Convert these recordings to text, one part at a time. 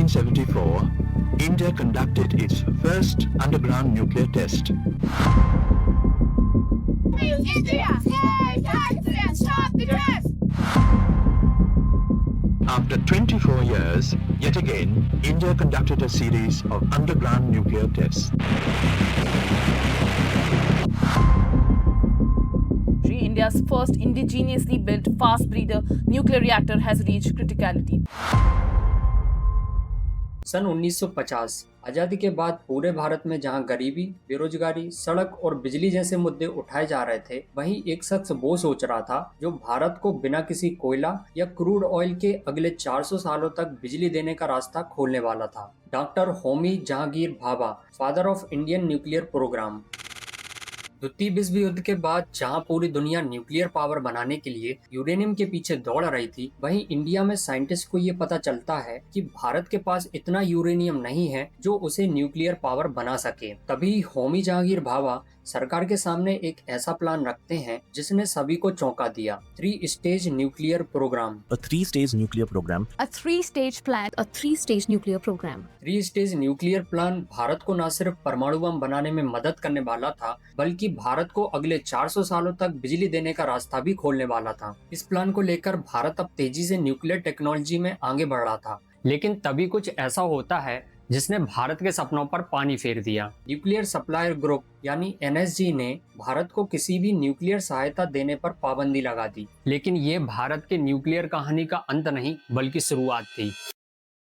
1974, India conducted its first underground nuclear test. After 24 years, yet again, India conducted a series of underground nuclear tests. India's first indigenously built fast breeder nuclear reactor has reached criticality. सन 1950 आज़ादी के बाद पूरे भारत में जहां गरीबी, बेरोजगारी, सड़क और बिजली जैसे मुद्दे उठाए जा रहे थे, वहीं एक शख्स वो सोच रहा था जो भारत को बिना किसी कोयला या क्रूड ऑयल के अगले 400 सालों तक बिजली देने का रास्ता खोलने वाला था। Doctor Homi Jehangir Bhabha, father of Indian nuclear programme. द्वितीय विश्व युद्ध के बाद जहां पूरी दुनिया न्यूक्लियर पावर बनाने के लिए यूरेनियम के पीछे दौड़ रही थी, वहीं इंडिया में साइंटिस्ट को ये पता चलता है कि भारत के पास इतना यूरेनियम नहीं है जो उसे न्यूक्लियर पावर बना सके। तभी होमी जहांगीर भाभा सरकार के सामने एक ऐसा प्लान रखते हैं जिसने सभी को चौंका दिया। 3-stage nuclear programme. A 3-stage nuclear program. A 3-stage plan. A 3-stage nuclear program. 3-stage nuclear plant Bharat को न सिर्फ परमाणु बम बनाने में मदद करने वाला था, बल्कि भारत को अगले 400 सालों तक बिजली देने का रास्ता भी खोलने वाला था। इस प्लान को लेकर भारत अब तेजी से न्यूक्लियर टेक्नोलॉजी में आगे बढ़ रहा था। लेकिन तभी कुछ ऐसा होता है जिसने भारत के सपनों पर पानी फेर दिया। न्यूक्लियर सप्लायर ग्रुप यानी NSG ने भारत को किसी भी न्यूक्लियर सहायता देने पर पाबंदी लगा दी। लेकिन ये भारत के न्यूक्लियर कहानी का अंत नहीं, बल्कि शुरुआत थी।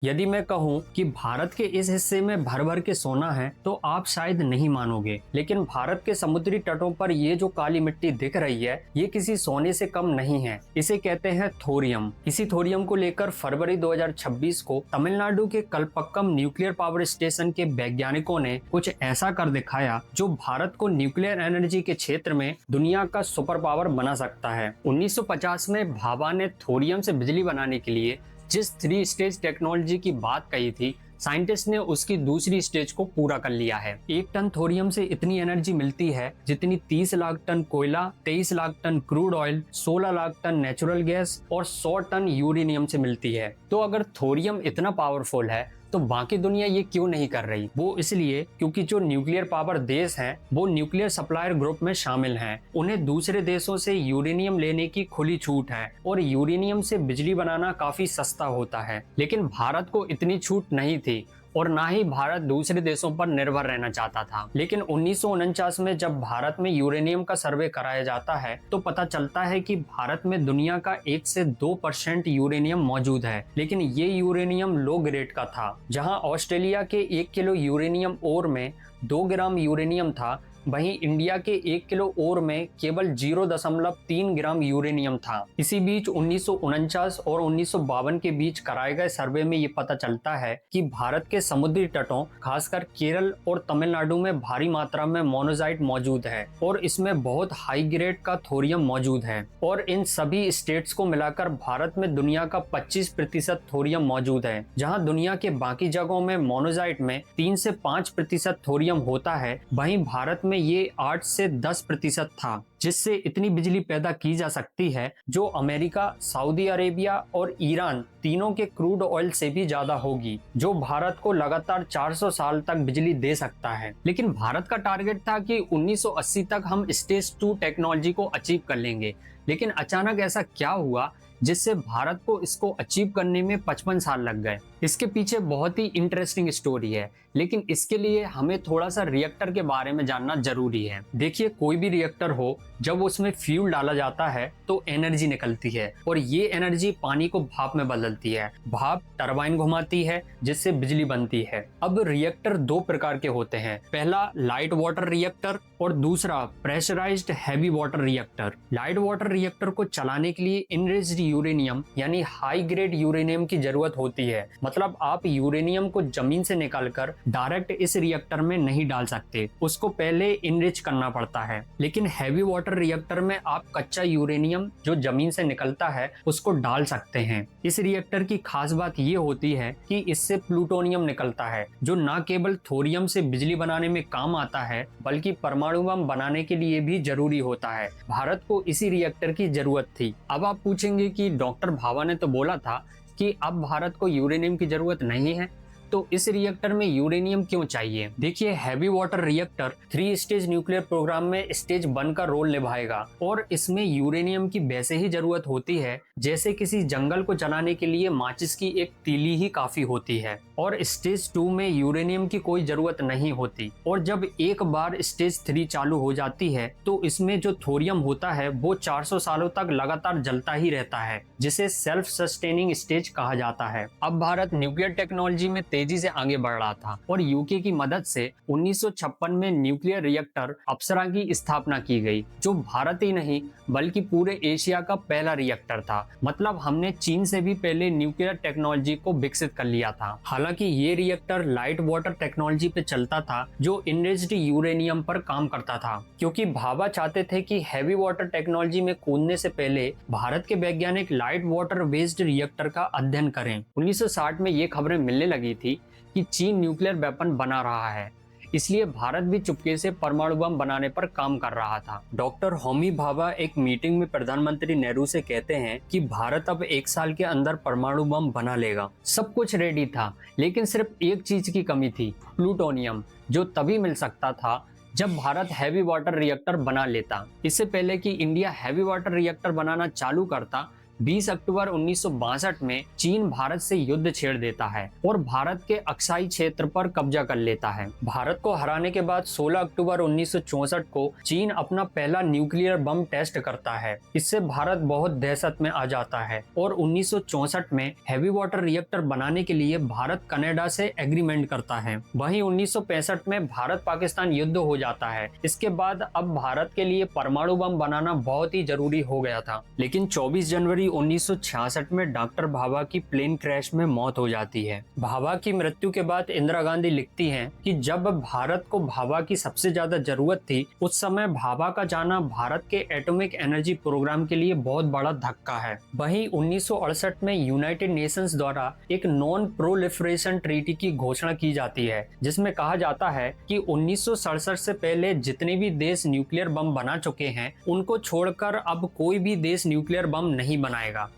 यदि मैं कहूँ कि भारत के इस हिस्से में भर भर के सोना है तो आप शायद नहीं मानोगे, लेकिन भारत के समुद्री तटों पर ये जो काली मिट्टी दिख रही है, ये किसी सोने से कम नहीं है। इसे कहते हैं थोरियम। इसी थोरियम को लेकर फरवरी 2026 को तमिलनाडु के कलपक्कम न्यूक्लियर पावर स्टेशन के वैज्ञानिकों ने कुछ ऐसा कर दिखाया जो भारत को न्यूक्लियर एनर्जी के क्षेत्र में दुनिया का सुपर पावर बना सकता है। 1950 में भाभा ने थोरियम से बिजली बनाने के लिए जिस 3-stage टेक्नोलॉजी की बात कही थी, साइंटिस्ट ने उसकी दूसरी स्टेज को पूरा कर लिया है। 1 टन थोरियम से इतनी एनर्जी मिलती है जितनी 30 लाख टन कोयला, 23 lakh tonne crude oil, 16 lakh tonne natural gas और 100 टन यूरेनियम से मिलती है। तो अगर थोरियम इतना पावरफुल है तो बाकी दुनिया ये क्यों नहीं कर रही? वो इसलिए क्योंकि जो न्यूक्लियर पावर देश हैं वो न्यूक्लियर सप्लायर ग्रुप में शामिल हैं। उन्हें दूसरे देशों से यूरेनियम लेने की खुली छूट है और यूरेनियम से बिजली बनाना काफी सस्ता होता है। लेकिन भारत को इतनी छूट नहीं थी और ना ही भारत दूसरे देशों पर निर्भर रहना चाहता था। लेकिन 1949 में जब भारत में यूरेनियम का सर्वे कराया जाता है तो पता चलता है कि भारत में दुनिया का 1 से 2% यूरेनियम मौजूद है। लेकिन ये यूरेनियम लो ग्रेड का था। जहां ऑस्ट्रेलिया के 1 किलो यूरेनियम ओर में 2 ग्राम यूरेनियम था, वहीं इंडिया के 1 किलो ओर में केवल 0.3 ग्राम यूरेनियम था। इसी बीच 1949 और 1952 के बीच कराए गए सर्वे में ये पता चलता है कि भारत के समुद्री तटों, खासकर केरल और तमिलनाडु में भारी मात्रा में मोनोजाइट मौजूद है और इसमें बहुत हाई ग्रेड का थोरियम मौजूद है। और इन सभी स्टेट्स को मिलाकर भारत में दुनिया का 25% थोरियम मौजूद है। जहाँ दुनिया के बाकी जगहों में मोनोजाइट में 3 से 5% थोरियम होता है, वहीं भारत में ये 8 से 10% था, जिससे इतनी बिजली पैदा की जा सकती है जो अमेरिका, सऊदी अरेबिया और ईरान तीनों के क्रूड ऑयल से भी ज्यादा होगी, जो भारत को लगातार 400 साल तक बिजली दे सकता है। लेकिन भारत का टारगेट था कि 1980 तक हम स्टेज 2 टेक्नोलॉजी को अचीव कर लेंगे। लेकिन अचानक ऐसा क्या हुआ जिससे भारत को इसको अचीव करने में 55 साल लग गए? इसके पीछे बहुत ही इंटरेस्टिंग स्टोरी है, लेकिन इसके लिए हमें थोड़ा सा रिएक्टर के बारे में जानना जरूरी है। देखिए, कोई भी रिएक्टर हो, जब उसमें फ्यूल डाला जाता है तो एनर्जी निकलती है और ये एनर्जी पानी को भाप में बदलती है। भाप टरबाइन घुमाती है जिससे बिजली बनती है। अब रिएक्टर 2 प्रकार के होते हैं। पहला लाइट वाटर रिएक्टर और दूसरा pressurised heavy water reactor. Light water reactor को चलाने के लिए इनरिच्ड यूरेनियम यानी हाई ग्रेड यूरेनियम की जरूरत होती है। मतलब आप यूरेनियम को जमीन से निकालकर डायरेक्ट इस रिएक्टर में नहीं डाल सकते, उसको पहले इनरिच करना पड़ता है। लेकिन हैवी वाटर रिएक्टर में आप कच्चा यूरेनियम जो जमीन से निकलता है उसको डाल सकते हैं। इस रिएक्टर की खास बात ये होती है कि इससे प्लूटोनियम निकलता है, जो न केवल थोरियम से बिजली बनाने में काम आता है बल्कि परमाणु बम बनाने के लिए भी जरूरी होता है। भारत को इसी रिएक्टर की जरूरत थी। अब आप पूछेंगे कि डॉक्टर भाभा ने तो बोला था कि अब भारत को यूरेनियम की जरूरत नहीं है, तो इस रिएक्टर में यूरेनियम क्यों चाहिए? देखिए, heavy water reactor 3 stage nuclear programme में स्टेज 1 का रोल निभाएगा और इसमें यूरेनियम की वैसे ही जरूरत होती है जैसे किसी जंगल को जलाने के लिए माचिस की एक तीली ही काफी होती है। और स्टेज 2 में यूरेनियम की कोई जरूरत नहीं होती। और जब एक बार स्टेज 3 चालू हो जाती है तो इसमें जो थोरियम होता है वो 400 सालों तक लगातार जलता ही रहता है, जिसे सेल्फ सस्टेनिंग स्टेज कहा जाता है। अब भारत न्यूक्लियर टेक्नोलॉजी में तेजी से आगे बढ़ रहा था और यूके की मदद से 1956 में न्यूक्लियर रिएक्टर अप्सरा की स्थापना की गई, जो भारत ही नहीं बल्कि पूरे एशिया का पहला रिएक्टर था। मतलब हमने चीन से भी पहले न्यूक्लियर टेक्नोलॉजी को विकसित कर लिया था। हालांकि ये रिएक्टर लाइट वाटर टेक्नोलॉजी पे चलता था, जो इनरिच्ड यूरेनियम पर काम करता था, क्योंकि भाभा चाहते थे कि हैवी वाटर टेक्नोलॉजी में कूदने से पहले भारत के वैज्ञानिक लाइट वाटर बेस्ड रिएक्टर का अध्ययन करें। 1960 में ये खबरें मिलने लगी थी कि चीन न्यूक्लियर वेपन बना रहा है, इसलिए भारत भी चुपके से परमाणु बम बनाने पर काम कर रहा था। डॉक्टर होमी भाभा एक मीटिंग में प्रधानमंत्री नेहरू से कहते हैं कि भारत अब 1 साल के अंदर परमाणु बम बना लेगा। सब कुछ रेडी था, लेकिन सिर्फ एक चीज की कमी थी, प्लूटोनियम, जो तभी मिल सकता था जब भारत हैवी वाटर रिएक्टर बना लेता। इससे पहले कि इंडिया हैवी वाटर रिएक्टर बनाना चालू करता, 20 अक्टूबर 1962 में चीन भारत से युद्ध छेड़ देता है और भारत के अक्साई क्षेत्र पर कब्जा कर लेता है। भारत को हराने के बाद 16 अक्टूबर 1964 को चीन अपना पहला न्यूक्लियर बम टेस्ट करता है। इससे भारत बहुत दहशत में आ जाता है और 1964 में हैवी वाटर रिएक्टर बनाने के लिए भारत कनाडा से एग्रीमेंट करता है। वहीं 1965 में भारत पाकिस्तान युद्ध हो जाता है। इसके बाद अब भारत के लिए परमाणु बम बनाना बहुत ही जरूरी हो गया था। लेकिन 24 जनवरी 1966 में डॉक्टर भाभा की प्लेन क्रैश में मौत हो जाती है। भाभा की मृत्यु के बाद इंदिरा गांधी लिखती हैं कि जब भारत को भाभा की सबसे ज्यादा जरूरत थी, उस समय भाभा का जाना भारत के एटॉमिक एनर्जी प्रोग्राम के लिए बहुत बड़ा धक्का है। वहीं 1968 में यूनाइटेड नेशंस द्वारा एक नॉन प्रोलिफरेशन ट्रीटी की घोषणा की जाती है, जिसमें कहा जाता है कि 1967 से पहले जितने भी देश न्यूक्लियर बम बना चुके हैं, उनको छोड़कर अब कोई भी देश न्यूक्लियर बम नहीं बनाएगा।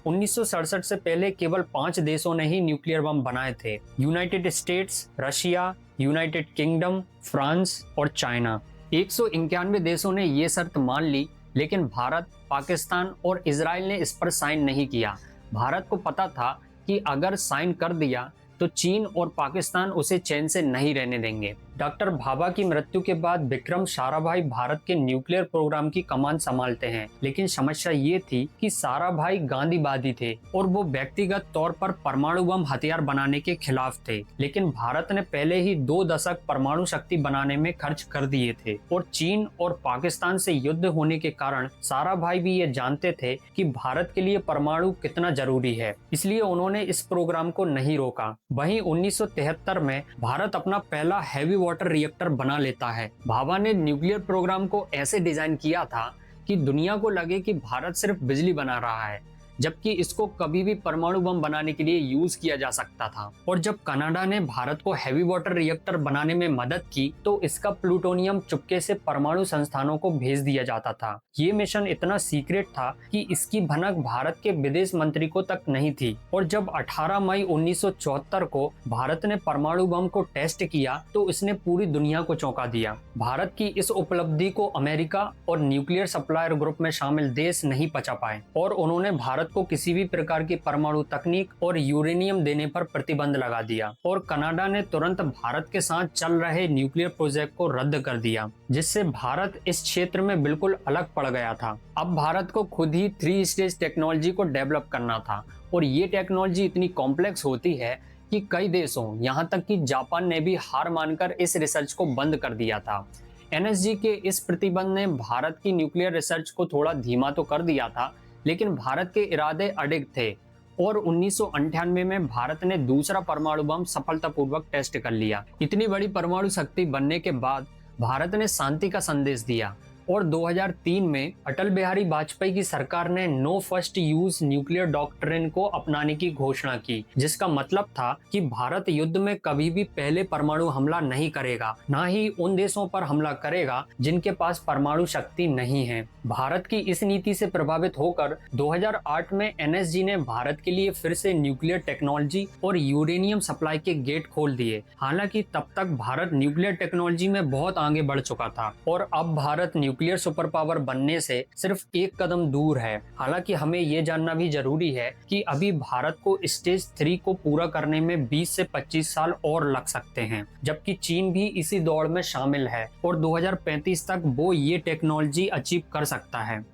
1967 से पहले केवल 5 देशों ने ही न्यूक्लियर बम बनाए थे, United states, Russia, United kingdom, France और चाइना। 191 देशों ने ये शर्त मान ली, लेकिन भारत, पाकिस्तान और इजराइल ने इस पर साइन नहीं किया। भारत को पता था कि अगर साइन कर दिया तो चीन और पाकिस्तान उसे चैन से नहीं रहने देंगे। डॉक्टर भाभा की मृत्यु के बाद विक्रम साराभाई भारत के न्यूक्लियर प्रोग्राम की कमान संभालते हैं, लेकिन समस्या ये थी कि साराभाई गांधीवादी थे और वो व्यक्तिगत तौर पर परमाणु बम हथियार बनाने के खिलाफ थे। लेकिन भारत ने पहले ही 2 दशक परमाणु शक्ति बनाने में खर्च कर दिए थे और चीन और पाकिस्तान से युद्ध होने के कारण साराभाई भी ये जानते थे कि भारत के लिए परमाणु कितना जरूरी है, इसलिए उन्होंने इस प्रोग्राम को नहीं रोका। वहीं 1973 में भारत अपना पहला हैवी वाटर रिएक्टर बना लेता है। भाभा ने न्यूक्लियर प्रोग्राम को ऐसे डिजाइन किया था कि दुनिया को लगे कि भारत सिर्फ बिजली बना रहा है, जबकि इसको कभी भी परमाणु बम बनाने के लिए यूज किया जा सकता था। और जब कनाडा ने भारत को हैवी वाटर रिएक्टर बनाने में मदद की, तो इसका प्लूटोनियम चुपके से परमाणु संस्थानों को भेज दिया जाता था। ये मिशन इतना सीक्रेट था कि इसकी भनक भारत के विदेश मंत्री को तक नहीं थी। और जब 18 मई 1974 को भारत ने परमाणु बम को टेस्ट किया, तो इसने पूरी दुनिया को चौंका दिया। भारत की इस उपलब्धि को अमेरिका और न्यूक्लियर सप्लायर ग्रुप में शामिल देश नहीं पचा पाए और उन्होंने भारत को किसी भी प्रकार की परमाणु तकनीक और यूरेनियम देने पर प्रतिबंध लगा दिया। और कनाडा ने तुरंत भारत के साथ चल रहे न्यूक्लियर प्रोजेक्ट को रद्द कर दिया, जिससे भारत इस क्षेत्र में बिल्कुल अलग पड़ गया था। अब भारत को खुद ही 3 स्टेज टेक्नोलॉजी को डेवलप करना था और ये टेक्नोलॉजी इतनी कॉम्प्लेक्स होती है कि कई देशों, यहाँ तक कि जापान ने भी हार मानकर इस रिसर्च को बंद कर दिया था। NSG के इस प्रतिबंध ने भारत की न्यूक्लियर रिसर्च को थोड़ा धीमा तो कर दिया था, लेकिन भारत के इरादे अडिग थे और 1998 में भारत ने दूसरा परमाणु बम सफलतापूर्वक टेस्ट कर लिया। इतनी बड़ी परमाणु शक्ति बनने के बाद भारत ने शांति का संदेश दिया। और 2003 में अटल बिहारी वाजपेयी की सरकार ने no first use nuclear doctrine को अपनाने की घोषणा की, जिसका मतलब था कि भारत युद्ध में कभी भी पहले परमाणु हमला नहीं करेगा, ना ही उन देशों पर हमला करेगा जिनके पास परमाणु शक्ति नहीं है। भारत की इस नीति से प्रभावित होकर 2008 में एनएसजी ने भारत के लिए फिर से न्यूक्लियर टेक्नोलॉजी और यूरेनियम सप्लाई के गेट खोल दिए। हालांकि तब तक भारत न्यूक्लियर टेक्नोलॉजी में बहुत आगे बढ़ चुका था और अब भारत न्यूक्लियर सुपर पावर बनने से सिर्फ एक कदम दूर है। हालांकि हमें ये जानना भी जरूरी है कि अभी भारत को स्टेज 3 को पूरा करने में 20 से 25 साल और लग सकते हैं, जबकि चीन भी इसी दौड़ में शामिल है और 2035 तक वो ये टेक्नोलॉजी अचीव कर सकता है।